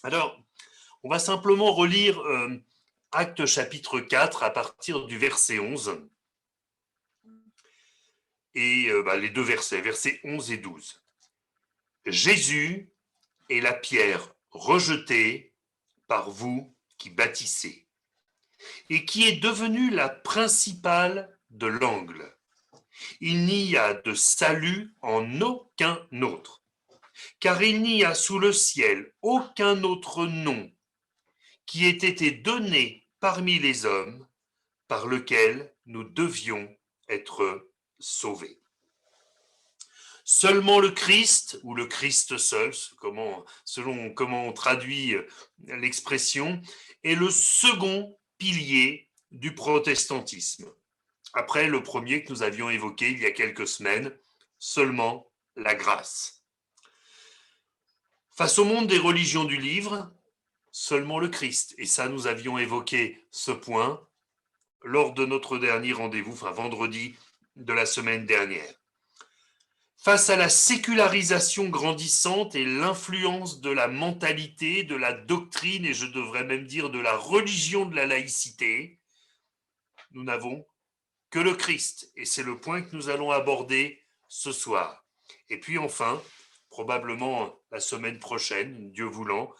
Alors, on va simplement relire Actes chapitre 4 à partir du verset 11 et les deux versets 11 et 12. Jésus est la pierre rejetée par vous qui bâtissez et qui est devenue la principale de l'angle. Il n'y a de salut en aucun autre, car il n'y a sous le ciel aucun autre nom qui ait été donné parmi les hommes par lequel nous devions être sauvés. Seulement le Christ, ou le Christ seul, selon comment on traduit l'expression, est le second pilier du protestantisme. Après le premier que nous avions évoqué il y a quelques semaines, seulement la grâce. Face au monde des religions du livre, seulement le Christ. Et ça, nous avions évoqué ce point lors de notre dernier rendez-vous, vendredi de la semaine dernière. Face à la sécularisation grandissante et l'influence de la mentalité, de la doctrine, et je devrais même dire de la religion de la laïcité, nous n'avons que le Christ. Et c'est le point que nous allons aborder ce soir. Et puis enfin, probablement la semaine prochaine, Dieu voulant,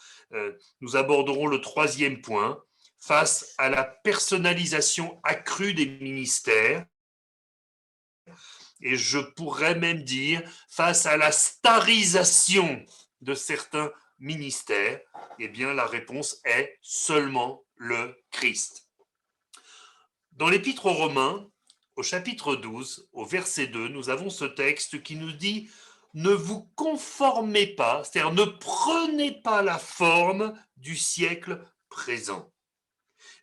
nous aborderons le troisième point, face à la personnalisation accrue des ministères, et je pourrais même dire face à la starisation de certains ministères, eh bien la réponse est seulement le Christ. Dans l'Épître aux Romains, au chapitre 12, au verset 2, nous avons ce texte qui nous dit « Ne vous conformez pas, c'est-à-dire ne prenez pas la forme du siècle présent,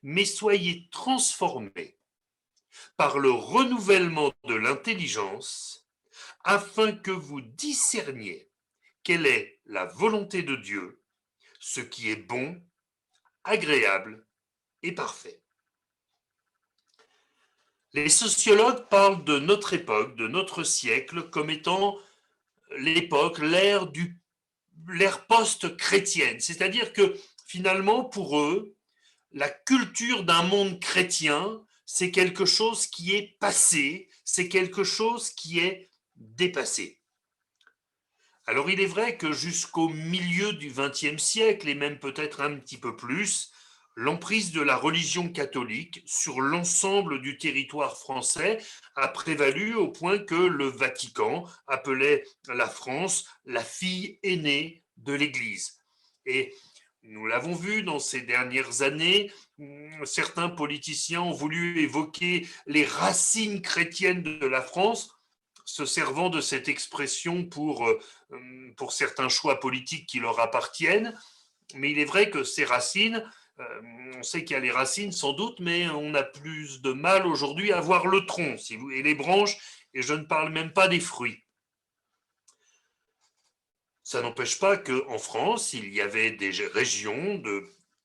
mais soyez transformés par le renouvellement de l'intelligence, afin que vous discerniez quelle est la volonté de Dieu, ce qui est bon, agréable et parfait. » Les sociologues parlent de notre époque, de notre siècle, comme étant l'époque, l'ère post-chrétienne. C'est-à-dire que finalement, pour eux, la culture d'un monde chrétien, c'est quelque chose qui est passé, c'est quelque chose qui est dépassé. Alors il est vrai que jusqu'au milieu du XXe siècle, et même peut-être un petit peu plus, l'emprise de la religion catholique sur l'ensemble du territoire français a prévalu au point que le Vatican appelait la France la fille aînée de l'Église. Et nous l'avons vu dans ces dernières années, certains politiciens ont voulu évoquer les racines chrétiennes de la France, se servant de cette expression pour certains choix politiques qui leur appartiennent. Mais il est vrai que ces racines, on sait qu'il y a les racines sans doute, mais on a plus de mal aujourd'hui à voir le tronc et les branches, et je ne parle même pas des fruits. Ça n'empêche pas qu'en France, il y avait des régions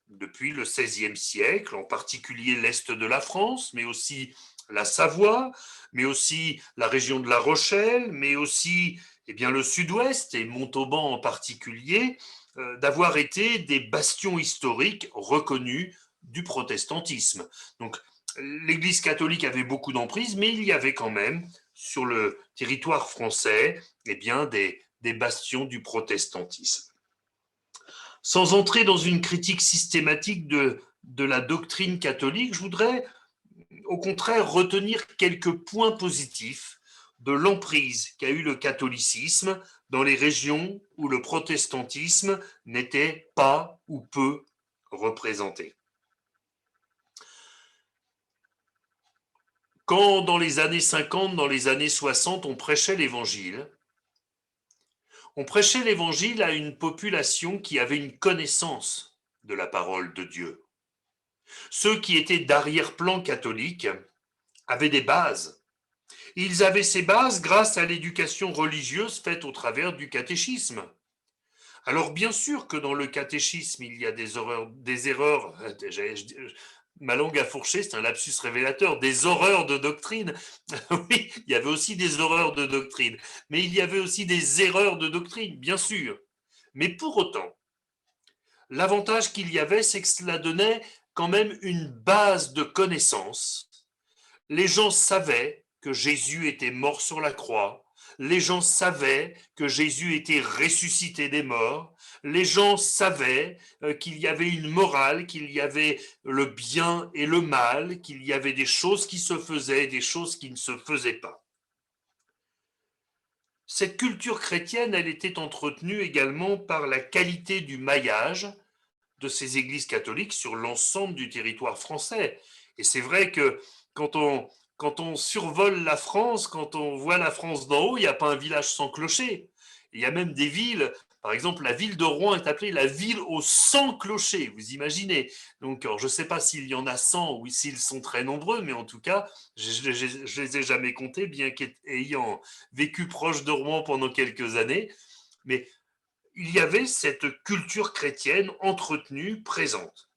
depuis le XVIe siècle, en particulier l'Est de la France, mais aussi la Savoie, mais aussi la région de La Rochelle, mais aussi le Sud-Ouest et Montauban en particulier, d'avoir été des bastions historiques reconnus du protestantisme. Donc l'Église catholique avait beaucoup d'emprise, mais il y avait quand même sur le territoire français des bastions du protestantisme. Sans entrer dans une critique systématique de la doctrine catholique, je voudrais au contraire retenir quelques points positifs de l'emprise qu'a eu le catholicisme dans les régions où le protestantisme n'était pas ou peu représenté. Quand dans les années 50, dans les années 60, on prêchait l'évangile à une population qui avait une connaissance de la parole de Dieu. Ceux qui étaient d'arrière-plan catholique avaient des bases. Ils avaient ces bases grâce à l'éducation religieuse faite au travers du catéchisme. Alors bien sûr que dans le catéchisme, il y a des erreurs, ma langue a fourché, c'est un lapsus révélateur, des horreurs de doctrine. Oui, il y avait aussi des horreurs de doctrine, mais il y avait aussi des erreurs de doctrine, bien sûr. Mais pour autant, L'avantage qu'il y avait, c'est que cela donnait quand même une base de connaissances. Les gens savaient que Jésus était mort sur la croix. Les gens savaient que Jésus était ressuscité des morts. Les gens savaient qu'il y avait une morale, qu'il y avait le bien et le mal, qu'il y avait des choses qui se faisaient et des choses qui ne se faisaient pas. Cette culture chrétienne, elle était entretenue également par la qualité du maillage de ces églises catholiques sur l'ensemble du territoire français. Et c'est vrai que quand on, quand on survole la France, quand on voit la France d'en haut, il n'y a pas un village sans clocher. Il y a même des villes, par exemple, la ville de Rouen est appelée la ville aux 100 clochers, vous imaginez. Donc, alors, je ne sais pas s'il y en a 100 ou s'ils sont très nombreux, mais en tout cas, je ne les ai jamais comptés, bien qu'ayant vécu proche de Rouen pendant quelques années. Mais il y avait cette culture chrétienne entretenue, présente.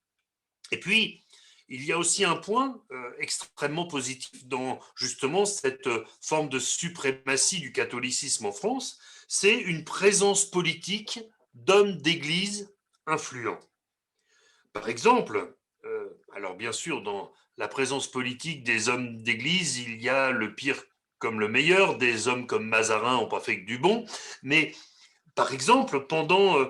Et puis, il y a aussi un point extrêmement positif dans justement cette forme de suprématie du catholicisme en France, c'est une présence politique d'hommes d'église influents. Par exemple, alors bien sûr, dans la présence politique des hommes d'église, il y a le pire comme le meilleur, des hommes comme Mazarin n'ont pas fait que du bon, mais par exemple, pendant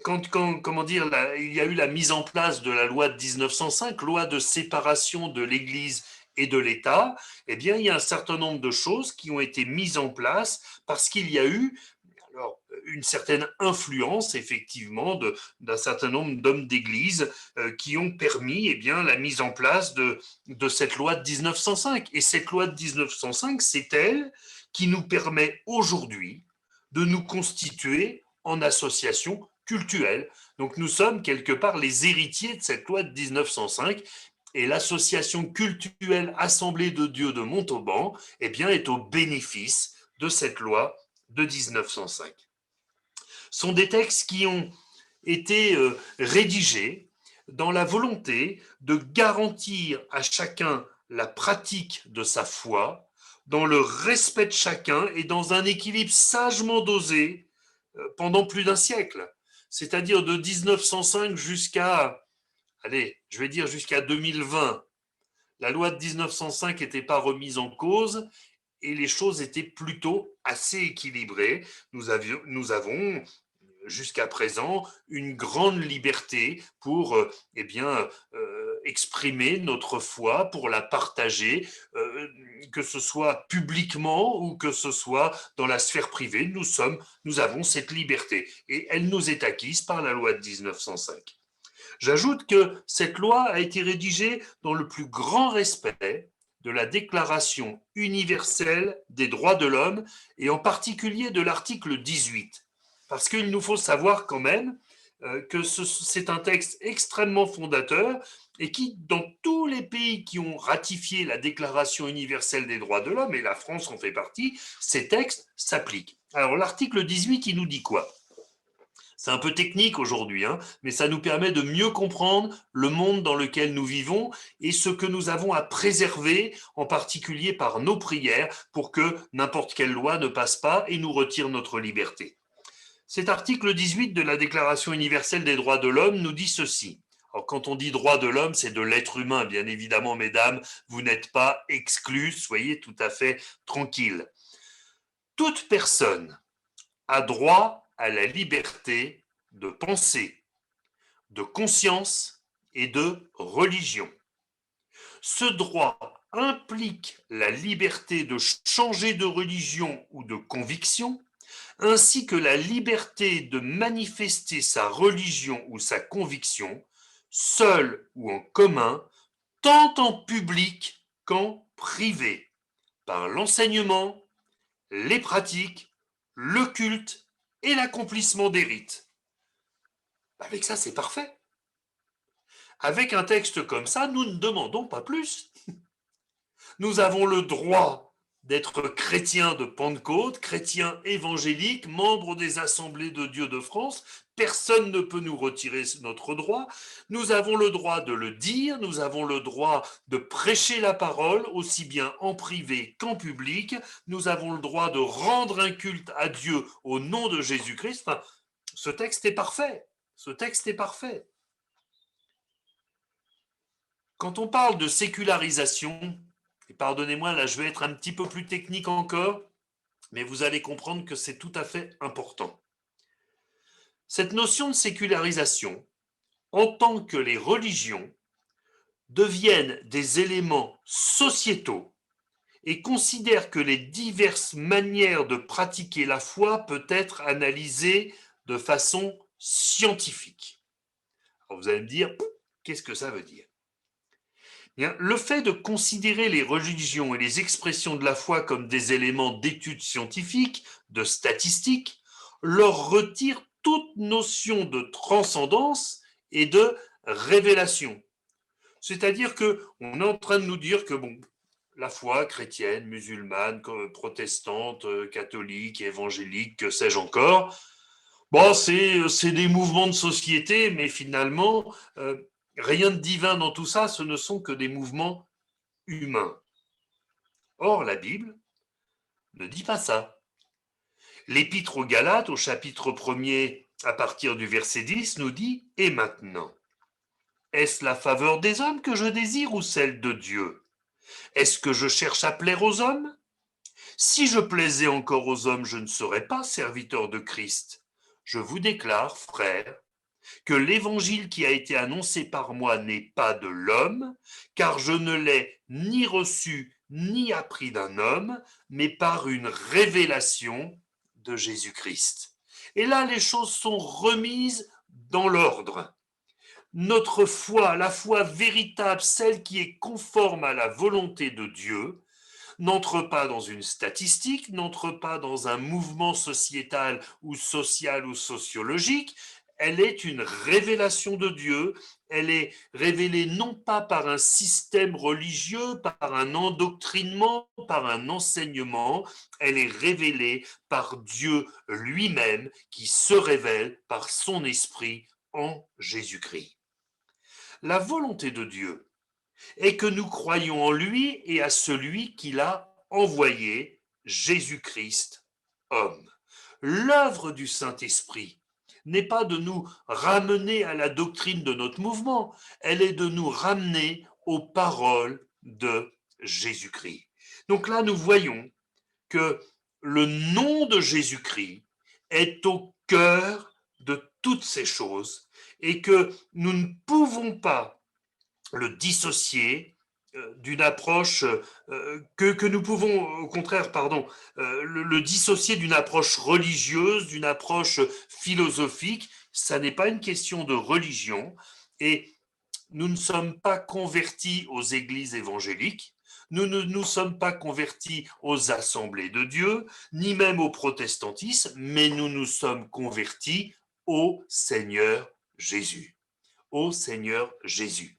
comment dire, il y a eu la mise en place de la loi de 1905, loi de séparation de l'Église et de l'État, eh bien, il y a un certain nombre de choses qui ont été mises en place parce qu'il y a eu alors, une certaine influence, effectivement, d'un certain nombre d'hommes d'église qui ont permis eh bien, la mise en place de cette loi de 1905. Et cette loi de 1905, c'est elle qui nous permet aujourd'hui de nous constituer en association cultuelle. Donc nous sommes quelque part les héritiers de cette loi de 1905 et l'association cultuelle Assemblée de Dieu de Montauban eh bien, est au bénéfice de cette loi de 1905. Ce sont des textes qui ont été rédigés dans la volonté de garantir à chacun la pratique de sa foi, dans le respect de chacun et dans un équilibre sagement dosé pendant plus d'un siècle. C'est-à-dire de 1905 jusqu'à, allez, je vais dire jusqu'à 2020. La loi de 1905 n'était pas remise en cause et les choses étaient plutôt assez équilibrées. Nous avons jusqu'à présent une grande liberté pour eh bien, exprimer notre foi, pour la partager, que ce soit publiquement ou que ce soit dans la sphère privée. Nous avons cette liberté et elle nous est acquise par la loi de 1905. J'ajoute que cette loi a été rédigée dans le plus grand respect de la Déclaration universelle des droits de l'homme et en particulier de l'article 18. Parce qu'il nous faut savoir quand même que c'est un texte extrêmement fondateur et qui, dans tous les pays qui ont ratifié la Déclaration universelle des droits de l'homme, et la France en fait partie, ces textes s'appliquent. Alors l'article 18, il nous dit quoi? C'est un peu technique aujourd'hui, hein, mais ça nous permet de mieux comprendre le monde dans lequel nous vivons et ce que nous avons à préserver, en particulier par nos prières, pour que n'importe quelle loi ne passe pas et nous retire notre liberté. Cet article 18 de la Déclaration universelle des droits de l'homme nous dit ceci. Alors, quand on dit droit de l'homme, c'est de l'être humain, bien évidemment, mesdames, vous n'êtes pas exclus, soyez tout à fait tranquilles. Toute personne a droit à la liberté de pensée, de conscience et de religion. Ce droit implique la liberté de changer de religion ou de conviction, ainsi que la liberté de manifester sa religion ou sa conviction, seul ou en commun, tant en public qu'en privé, par l'enseignement, les pratiques, le culte et l'accomplissement des rites. Avec ça, c'est parfait. Avec un texte comme ça, nous ne demandons pas plus. Nous avons le droit d'être chrétiens de Pentecôte, chrétiens évangéliques, membres des Assemblées de Dieu de France. Personne ne peut nous retirer notre droit. Nous avons le droit de le dire, nous avons le droit de prêcher la parole, aussi bien en privé qu'en public. Nous avons le droit de rendre un culte à Dieu au nom de Jésus-Christ. Enfin, ce texte est parfait. Ce texte est parfait. Quand on parle de sécularisation, et pardonnez-moi, là je vais être un petit peu plus technique encore, mais vous allez comprendre que c'est tout à fait important. Cette notion de sécularisation entend que les religions deviennent des éléments sociétaux et considère que les diverses manières de pratiquer la foi peuvent être analysées de façon scientifique. Alors vous allez me dire, qu'est-ce que ça veut dire? Bien, le fait de considérer les religions et les expressions de la foi comme des éléments d'études scientifiques, de statistiques, leur retire toute notion de transcendance et de révélation. C'est-à-dire qu'on est en train de nous dire que bon, la foi chrétienne, musulmane, protestante, catholique, évangélique, que sais-je encore, bon, c'est des mouvements de société, mais finalement, rien de divin dans tout ça, ce ne sont que des mouvements humains. Or, la Bible ne dit pas ça. L'Épître aux Galates, au chapitre 1er, à partir du verset 10, nous dit « Et maintenant, est-ce la faveur des hommes que je désire ou celle de Dieu? Est-ce que je cherche à plaire aux hommes? Si je plaisais encore aux hommes, je ne serais pas serviteur de Christ. Je vous déclare, frères, que l'évangile qui a été annoncé par moi n'est pas de l'homme, car je ne l'ai ni reçu ni appris d'un homme, mais par une révélation de Jésus-Christ. Et là, les choses sont remises dans l'ordre. Notre foi, la foi véritable, celle qui est conforme à la volonté de Dieu, n'entre pas dans une statistique, n'entre pas dans un mouvement sociétal ou social ou sociologique. Elle est une révélation de Dieu. Elle est révélée non pas par un système religieux, par un endoctrinement, par un enseignement. Elle est révélée par Dieu lui-même qui se révèle par son esprit en Jésus-Christ. La volonté de Dieu est que nous croyions en lui et à celui qu'il a envoyé, Jésus-Christ, homme. L'œuvre du Saint-Esprit n'est pas de nous ramener à la doctrine de notre mouvement, elle est de nous ramener aux paroles de Jésus-Christ. Donc là, nous voyons que le nom de Jésus-Christ est au cœur de toutes ces choses et que nous ne pouvons pas le dissocier d'une approche que nous pouvons au contraire, pardon, le dissocier d'une approche religieuse, d'une approche philosophique. Ça n'est pas une question de religion et nous ne sommes pas convertis aux églises évangéliques, nous ne nous sommes pas convertis aux assemblées de Dieu, ni même au protestantisme, mais nous nous sommes convertis au Seigneur Jésus. Au Seigneur Jésus.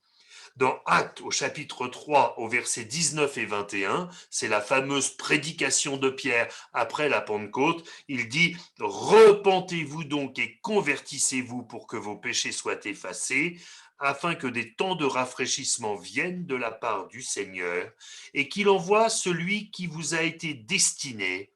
Dans Actes, au chapitre 3, au verset 19 et 21, c'est la fameuse prédication de Pierre après la Pentecôte. Il dit « Repentez-vous donc et convertissez-vous pour que vos péchés soient effacés, afin que des temps de rafraîchissement viennent de la part du Seigneur, et qu'il envoie celui qui vous a été destiné,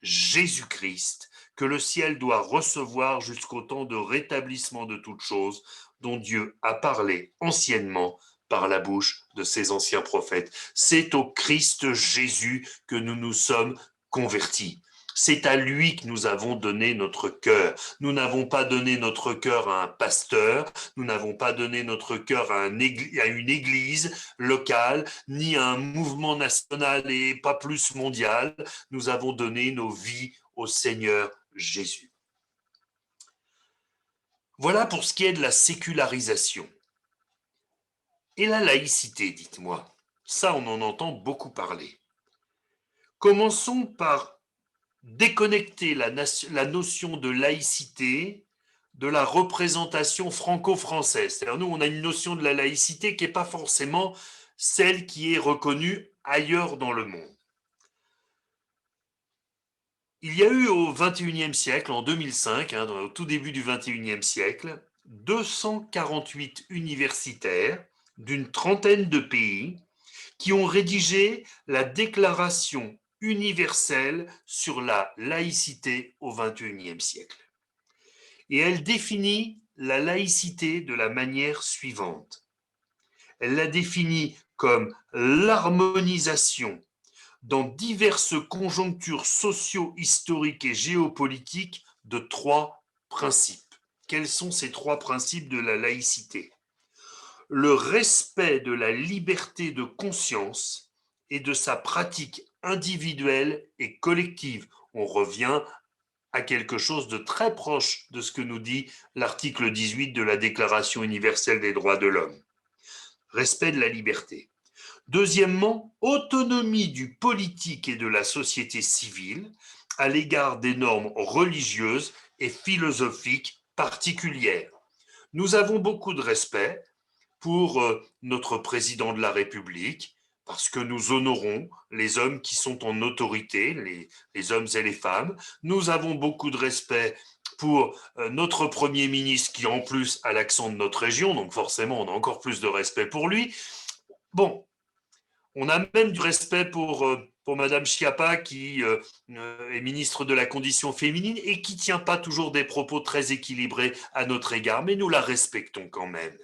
Jésus-Christ, que le ciel doit recevoir jusqu'au temps de rétablissement de toutes choses, dont Dieu a parlé anciennement par la bouche de ses anciens prophètes. C'est au Christ Jésus que nous nous sommes convertis. C'est à lui que nous avons donné notre cœur. Nous n'avons pas donné notre cœur à un pasteur, nous n'avons pas donné notre cœur à une église locale, ni à un mouvement national et pas plus mondial. Nous avons donné nos vies au Seigneur Jésus. Voilà pour ce qui est de la sécularisation. Et la laïcité, dites-moi, ça on en entend beaucoup parler. Commençons par déconnecter la notion de laïcité de la représentation franco-française. C'est-à-dire nous, on a une notion de la laïcité qui n'est pas forcément celle qui est reconnue ailleurs dans le monde. Il y a eu au XXIe siècle, en 2005, au tout début du XXIe siècle, 248 universitaires d'une trentaine de pays qui ont rédigé la Déclaration universelle sur la laïcité au XXIe siècle. Et elle définit la laïcité de la manière suivante. Elle la définit comme l'harmonisation dans diverses conjonctures socio-historiques et géopolitiques de trois principes. Quels sont ces trois principes de la laïcité? Le respect de la liberté de conscience et de sa pratique individuelle et collective. On revient à quelque chose de très proche de ce que nous dit l'article 18 de la Déclaration universelle des droits de l'homme. Respect de la liberté. Deuxièmement, autonomie du politique et de la société civile à l'égard des normes religieuses et philosophiques particulières. Nous avons beaucoup de respect pour notre président de la République, parce que nous honorons les hommes qui sont en autorité, les hommes et les femmes. Nous avons beaucoup de respect pour notre Premier ministre, qui en plus a l'accent de notre région, donc forcément on a encore plus de respect pour lui. Bon, on a même du respect pour Madame Schiappa, qui est ministre de la Condition féminine et qui ne tient pas toujours des propos très équilibrés à notre égard, mais nous la respectons quand même.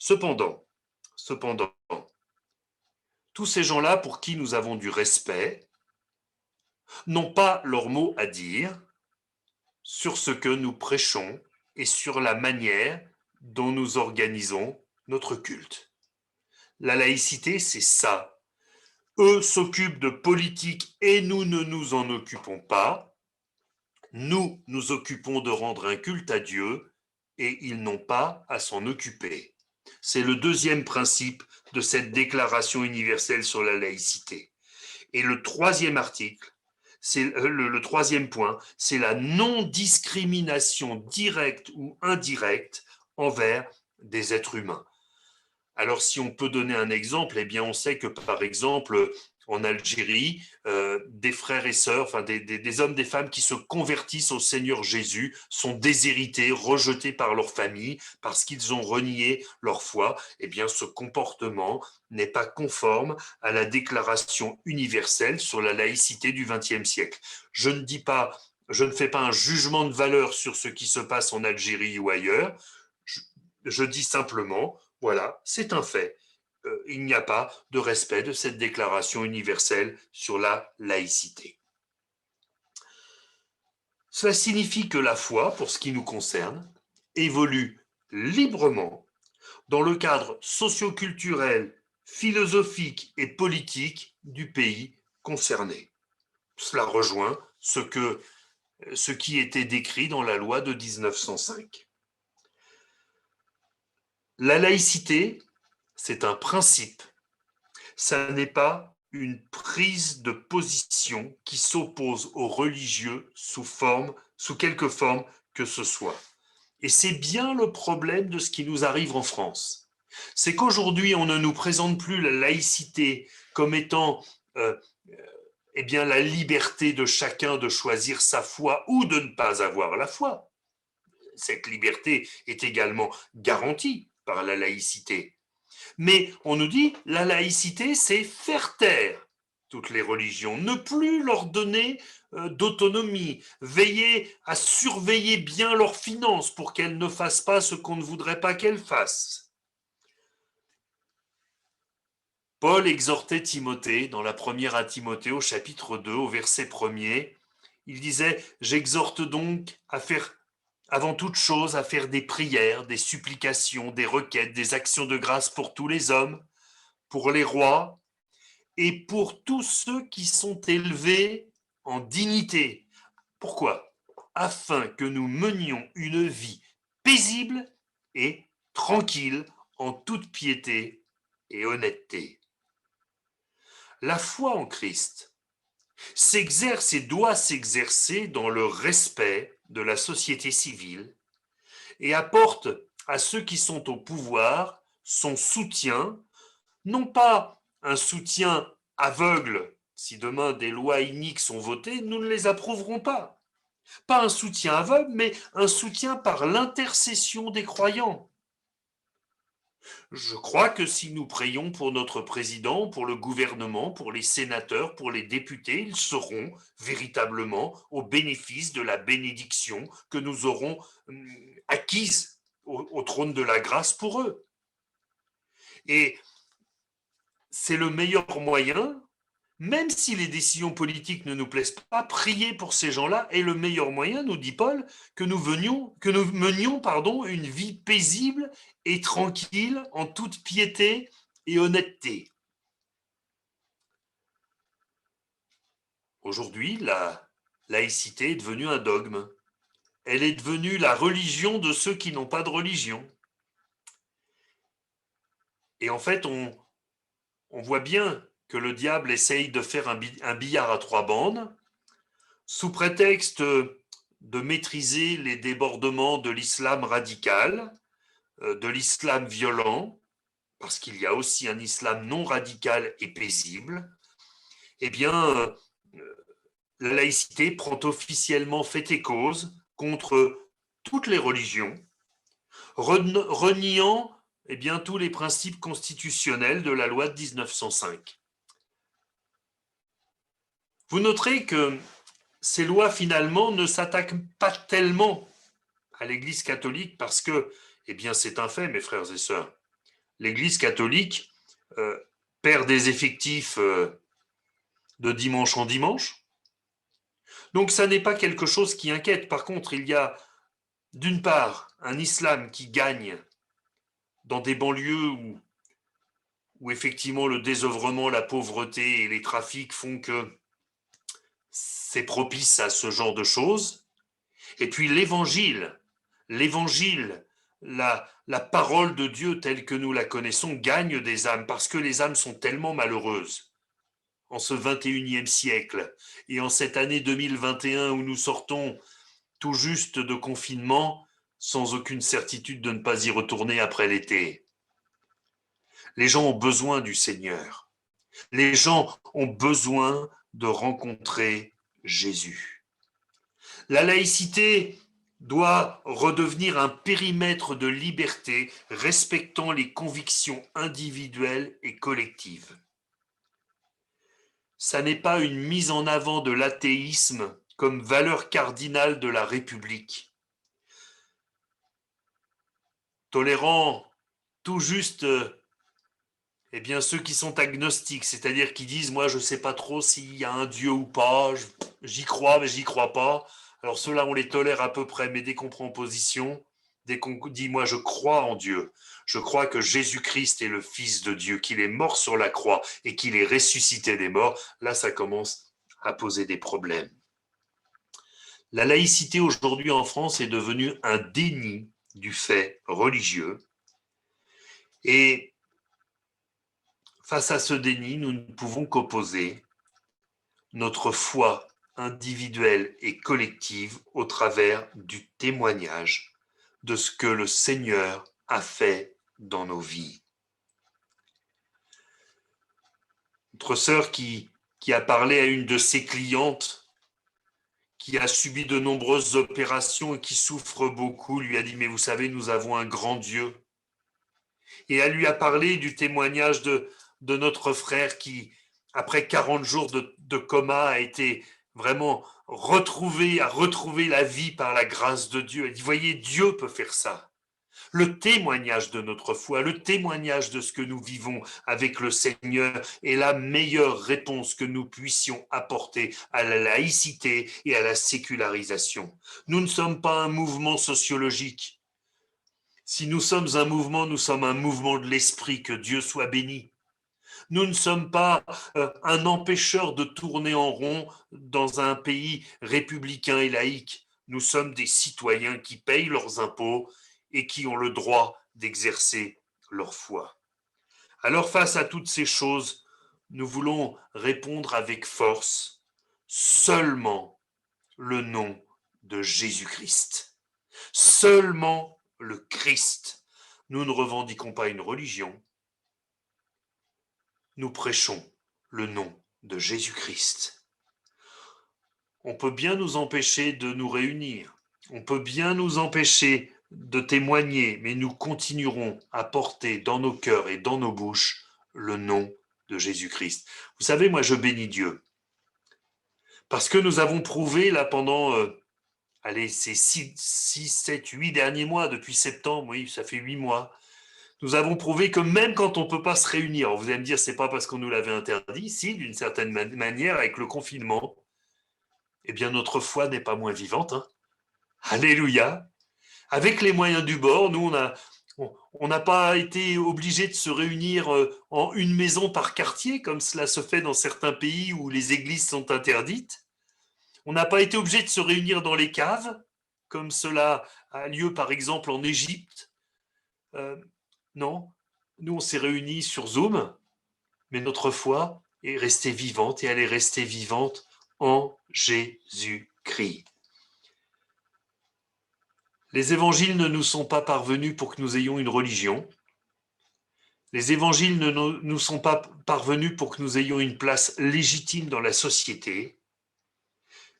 Cependant, tous ces gens-là pour qui nous avons du respect n'ont pas leur mot à dire sur ce que nous prêchons et sur la manière dont nous organisons notre culte. La laïcité, c'est ça. Eux s'occupent de politique et nous ne nous en occupons pas. Nous nous occupons de rendre un culte à Dieu et ils n'ont pas à s'en occuper. C'est le deuxième principe de cette déclaration universelle sur la laïcité. Et le troisième article, c'est le troisième point, c'est la non-discrimination directe ou indirecte envers des êtres humains. Alors, si on peut donner un exemple, eh bien, on sait que, par exemple, en Algérie, des frères et sœurs, enfin des hommes, des femmes qui se convertissent au Seigneur Jésus sont déshérités, rejetés par leur famille parce qu'ils ont renié leur foi. Eh bien, ce comportement n'est pas conforme à la Déclaration universelle sur la laïcité du XXe siècle. Je ne fais pas un jugement de valeur sur ce qui se passe en Algérie ou ailleurs. Je dis simplement, voilà, c'est un fait. Il n'y a pas de respect de cette déclaration universelle sur la laïcité. Cela signifie que la foi, pour ce qui nous concerne, évolue librement dans le cadre socio-culturel, philosophique et politique du pays concerné. Cela rejoint ce qui était décrit dans la loi de 1905. La laïcité, c'est un principe. Ça n'est pas une prise de position qui s'oppose aux religieux sous quelque forme que ce soit. Et c'est bien le problème de ce qui nous arrive en France. C'est qu'aujourd'hui, on ne nous présente plus la laïcité comme étant eh bien, la liberté de chacun de choisir sa foi ou de ne pas avoir la foi. Cette liberté est également garantie par la laïcité. Mais on nous dit, la laïcité, c'est faire taire toutes les religions, ne plus leur donner d'autonomie, veiller à surveiller bien leurs finances pour qu'elles ne fassent pas ce qu'on ne voudrait pas qu'elles fassent. Paul exhortait Timothée dans la première à Timothée au chapitre 2, au verset 1er. Il disait, j'exhorte donc à faire avant toute chose à faire des prières, des supplications, des requêtes, des actions de grâce pour tous les hommes, pour les rois et pour tous ceux qui sont élevés en dignité. Pourquoi? Afin que nous menions une vie paisible et tranquille en toute piété et honnêteté. La foi en Christ s'exerce et doit s'exercer dans le respect de la société civile et apporte à ceux qui sont au pouvoir son soutien, non pas un soutien aveugle. Si demain des lois iniques sont votées, nous ne les approuverons pas. Pas un soutien aveugle, mais un soutien par l'intercession des croyants. Je crois que si nous prions pour notre président, pour le gouvernement, pour les sénateurs, pour les députés, ils seront véritablement au bénéfice de la bénédiction que nous aurons acquise au trône de la grâce pour eux. Et c'est le meilleur moyen, même si les décisions politiques ne nous plaisent pas, prier pour ces gens-là est le meilleur moyen, nous dit Paul, que nous menions une vie paisible et tranquille en toute piété et honnêteté. Aujourd'hui, la laïcité est devenue un dogme. Elle est devenue la religion de ceux qui n'ont pas de religion. Et en fait, on voit bien que le diable essaye de faire un billard à trois bandes, sous prétexte de maîtriser les débordements de l'islam radical, de l'islam violent, parce qu'il y a aussi un islam non radical et paisible. Eh bien, la laïcité prend officiellement fait et cause contre toutes les religions, reniant tous les principes constitutionnels de la loi de 1905. Vous noterez que ces lois, finalement, ne s'attaquent pas tellement à l'Église catholique parce que, c'est un fait, mes frères et sœurs, l'Église catholique perd des effectifs de dimanche en dimanche. Donc ça n'est pas quelque chose qui inquiète. Par contre, il y a d'une part un islam qui gagne dans des banlieues où effectivement le désœuvrement, la pauvreté et les trafics font que c'est propice à ce genre de choses. Et puis l'évangile, la parole de Dieu telle que nous la connaissons gagne des âmes parce que les âmes sont tellement malheureuses en ce 21e siècle et en cette année 2021 où nous sortons tout juste de confinement sans aucune certitude de ne pas y retourner après l'été. Les gens ont besoin du Seigneur. Les gens ont besoin de rencontrer Jésus. La laïcité doit redevenir un périmètre de liberté respectant les convictions individuelles et collectives. Ça n'est pas une mise en avant de l'athéisme comme valeur cardinale de la République. Tolérant tout juste ceux qui sont agnostiques, c'est-à-dire qui disent moi je ne sais pas trop s'il y a un Dieu ou pas, j'y crois mais j'y crois pas. Alors ceux-là on les tolère à peu près, mais dès qu'on prend position, dès qu'on dit moi je crois en Dieu, je crois que Jésus-Christ est le Fils de Dieu, qu'il est mort sur la croix et qu'il est ressuscité des morts, là ça commence à poser des problèmes. La laïcité aujourd'hui en France est devenue un déni du fait religieux et face à ce déni, nous ne pouvons qu'opposer notre foi individuelle et collective au travers du témoignage de ce que le Seigneur a fait dans nos vies. Notre sœur qui a parlé à une de ses clientes qui a subi de nombreuses opérations et qui souffre beaucoup, lui a dit, mais vous savez, nous avons un grand Dieu. Et elle lui a parlé du témoignage de notre frère qui, après 40 jours de coma, a été vraiment a retrouvé la vie par la grâce de Dieu. Elle dit, voyez, Dieu peut faire ça. Le témoignage de notre foi, le témoignage de ce que nous vivons avec le Seigneur est la meilleure réponse que nous puissions apporter à la laïcité et à la sécularisation. Nous ne sommes pas un mouvement sociologique. Si nous sommes un mouvement, nous sommes un mouvement de l'esprit, que Dieu soit béni. Nous ne sommes pas un empêcheur de tourner en rond dans un pays républicain et laïque. Nous sommes des citoyens qui payent leurs impôts et qui ont le droit d'exercer leur foi. Alors face à toutes ces choses, nous voulons répondre avec force seulement le nom de Jésus-Christ. Seulement le Christ. Nous ne revendiquons pas une religion. Nous prêchons le nom de Jésus-Christ. On peut bien nous empêcher de nous réunir. On peut bien nous empêcher de témoigner, mais nous continuerons à porter dans nos cœurs et dans nos bouches le nom de Jésus-Christ. Vous savez, moi je bénis Dieu, parce que nous avons prouvé là pendant, allez, ces 6, 7, 8 derniers mois, depuis septembre, oui, ça fait 8 mois, nous avons prouvé que même quand on ne peut pas se réunir, vous allez me dire, c'est pas parce qu'on nous l'avait interdit, si, d'une certaine manière, avec le confinement, eh bien notre foi n'est pas moins vivante. Hein. Alléluia. Avec les moyens du bord, nous, on n'a pas été obligé de se réunir en une maison par quartier, comme cela se fait dans certains pays où les églises sont interdites. On n'a pas été obligé de se réunir dans les caves, comme cela a lieu par exemple en Égypte. Euh, non, nous on s'est réunis sur Zoom, mais notre foi est restée vivante et elle est restée vivante en Jésus-Christ. Les évangiles ne nous sont pas parvenus pour que nous ayons une religion. Les évangiles ne nous sont pas parvenus pour que nous ayons une place légitime dans la société.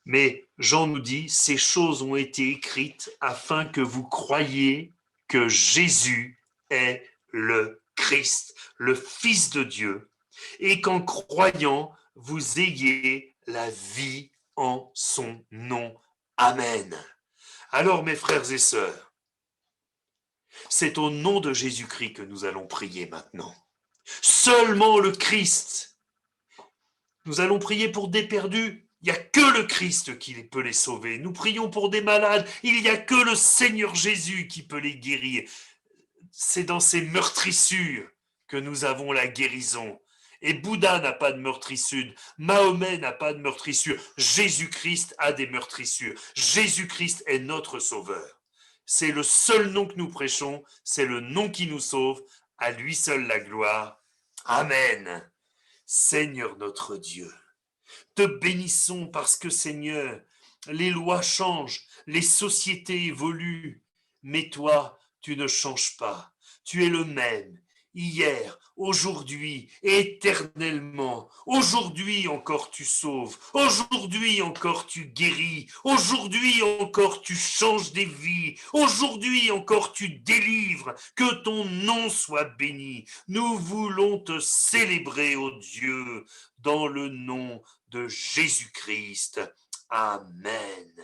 Mais Jean nous dit, ces choses ont été écrites afin que vous croyiez que Jésus est le Christ, le Fils de Dieu, et qu'en croyant, vous ayez la vie en son nom. Amen. Alors, mes frères et sœurs, c'est au nom de Jésus-Christ que nous allons prier maintenant. Seulement le Christ. Nous allons prier pour des perdus. Il n'y a que le Christ qui peut les sauver. Nous prions pour des malades. Il n'y a que le Seigneur Jésus qui peut les guérir. C'est dans ces meurtrissures que nous avons la guérison. Et Bouddha n'a pas de meurtrissure. Mahomet n'a pas de meurtrissure. Jésus-Christ a des meurtrissures. Jésus-Christ est notre sauveur. C'est le seul nom que nous prêchons. C'est le nom qui nous sauve. À lui seul la gloire. Amen. Seigneur notre Dieu, te bénissons parce que Seigneur, les lois changent, les sociétés évoluent, mais toi, tu ne changes pas. Tu es le même, hier, aujourd'hui, éternellement. Aujourd'hui encore tu sauves, aujourd'hui encore tu guéris, aujourd'hui encore tu changes des vies, aujourd'hui encore tu délivres. Que ton nom soit béni. Nous voulons te célébrer, ô Dieu, dans le nom de Jésus-Christ. Amen.